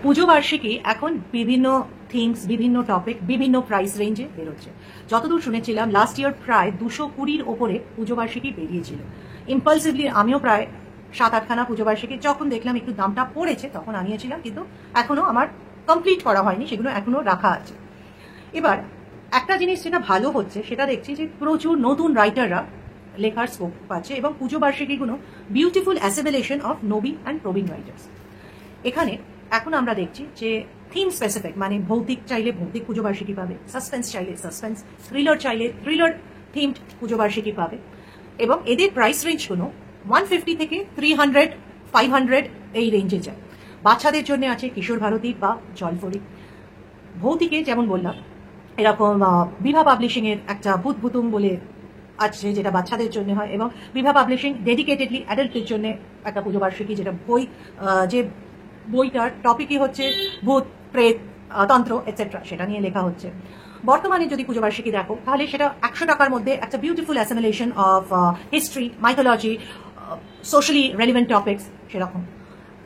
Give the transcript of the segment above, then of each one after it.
পুজো বার্ষিকী এখন বিভিন্ন থিংস, বিভিন্ন টপিক, বিভিন্ন প্রাইস রেঞ্জে বেরোচ্ছে। যতদূর শুনেছিলাম লাস্ট ইয়ার প্রায় 220-র ওপরে পুজো বার্ষিকী বেরিয়েছিল। ইম্পালসিভলি আমিও প্রায় 7-8খানা পুজো বার্ষিকী যখন দেখলাম একটু দামটা পড়েছে তখন আনিয়েছিলাম, কিন্তু এখনো আমার কমপ্লিট করা হয়নি, সেগুলো এখনো রাখা আছে। এবার একটা জিনিস যেটা ভালো হচ্ছে সেটা দেখছি যে প্রচুর নতুন রাইটাররা লেখার স্কোপ পাচ্ছে এবং পুজো বার্ষিকীগুলো বিউটিফুল অ্যাসিমিলেশন অফ নবীন অ্যান্ড প্রবীণ রাইটার্স। এখানে এখন আমরা দেখছি যে থিম স্পেসিফিক, মানে ভৌতিক চাইলে ভৌতিক পুজো বার্ষিকী পাবে, সাসপেন্স চাইলে সাসপেন্স, থ্রিলার চাইলে থ্রিলার থিমড পুজো বার্ষিকী পাবে। এবং এদের প্রাইস রেঞ্জগুলো 150 থেকে 300, 500 এই রেঞ্জে যায়। বাচ্চাদের জন্য আছে কিশোর ভারতী বা জলপরি। ভৌতিকে যেমন বললাম, এরকম বিভা পাবলিশিং এর একটা ভূত ভূতুম বলে আছে যেটা বাচ্চাদের জন্য হয়, এবং বিভা পাবলিশিং ডেডিকেটেডলি অ্যাডাল্টদের জন্য একটা পুজো বার্ষিকী, যেটা বই যে বইটার টপিকই হচ্ছে ভূত, প্রেত, তন্ত্র এটসেট্রা, সেটা নিয়ে লেখা হচ্ছে। বর্তমানে যদি পুজো বার্ষিকী দেখো তাহলে সেটা 100 টাকার মধ্যে একটা beautiful assimilation of history, mythology, socially relevant topics সেরকম।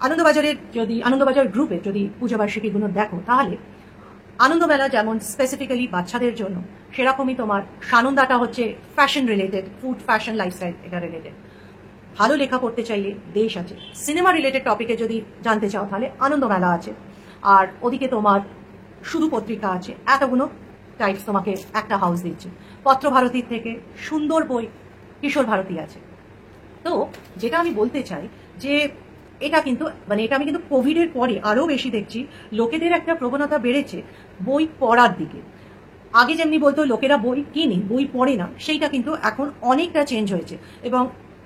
আনন্দবাজার গ্রুপে যদি পুজো বার্ষিকীগুলো দেখো তাহলে আনন্দমেলা যেমন স্পেসিফিক্যালি বাচ্চাদের জন্য, সেরকমই তোমার সানন্দাটা হচ্ছে fashion related, food, fashion, lifestyle এটা রিলেটেড। ভালো লেখা পড়তে চাইলে দেশ আছে। সিনেমা রিলেটেড টপিকে যদি জানতে চাও তাহলে আনন্দমেলা আছে। আর ওদিকে তোমার শুধু পত্রিকা আছে, এতগুলো টাইপস তোমাকে একটা হাউস দিচ্ছে। পত্রভারতীর থেকে সুন্দর বই কিশোর ভারতী আছে। তো যেটা আমি বলতে চাই যে এটা আমি কিন্তু কোভিডের পরে আরো বেশি দেখছি লোকেদের একটা প্রবণতা বেড়েছে বই পড়ার দিকে। আগে যেমনি বলতো লোকেরা বই কিনে বই পড়ে না, সেইটা কিন্তু এখন অনেকটা চেঞ্জ হয়েছে। এবং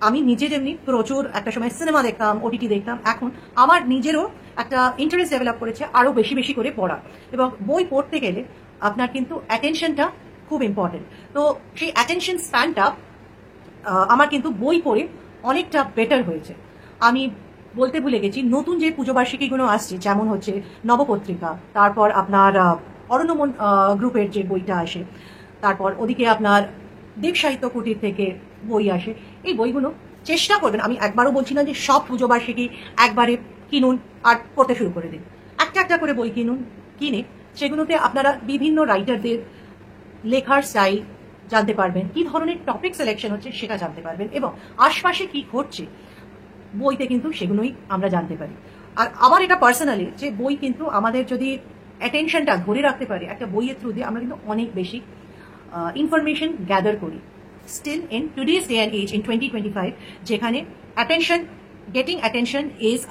আমি নিজে যেমনি প্রচুর একটা সময় সিনেমা দেখতাম, ওটিটি দেখতাম, এখন আমার নিজেরও একটা ইন্টারেস্ট ডেভেলপ করেছে আরো বেশি বেশি করে পড়া। এবং বই পড়তে গেলে আপনার কিন্তু অ্যাটেনশনটা খুব ইম্পর্টেন্ট। তো সেই অ্যাটেনশন স্প্যানটা আমার কিন্তু বই পড়ে অনেকটা বেটার হয়েছে। আমি বলতে ভুলে গেছি, নতুন যে পুজো বার্ষিকীগুলো আসছে যেমন হচ্ছে নবপত্রিকা, তারপর আপনার অরণ্যমন গ্রুপের যে বইটা আসে, তারপর ওদিকে আপনার দেব সাহিত্য কুটির থেকে বই আসে। এই বইগুলো চেষ্টা করবেন, আমি একবারও বলছি না যে সব পুজো বার্ষিকী একবারে কিনুন আর পড়তে শুরু করে দিন। একটা একটা করে বই কিনে সেগুলোতে আপনারা বিভিন্ন রাইটারদের লেখার স্টাইল জানতে পারবেন, কি ধরনের টপিক সিলেকশন হচ্ছে সেটা জানতে পারবেন, এবং আশপাশে কি ঘটছে বইতে কিন্তু সেগুলোই আমরা জানতে পারি। আর আবার এটা পার্সোনালি যে বই কিন্তু আমাদের যদি অ্যাটেনশনটা ধরে রাখতে পারে একটা বইয়ের থ্রু দিয়ে, আমরা কিন্তু অনেক বেশি ইনফরমেশন গ্যাদার করি। Still in today's day and as in 2025, যেখানে গেটিং অ্যাটেনশন ইজ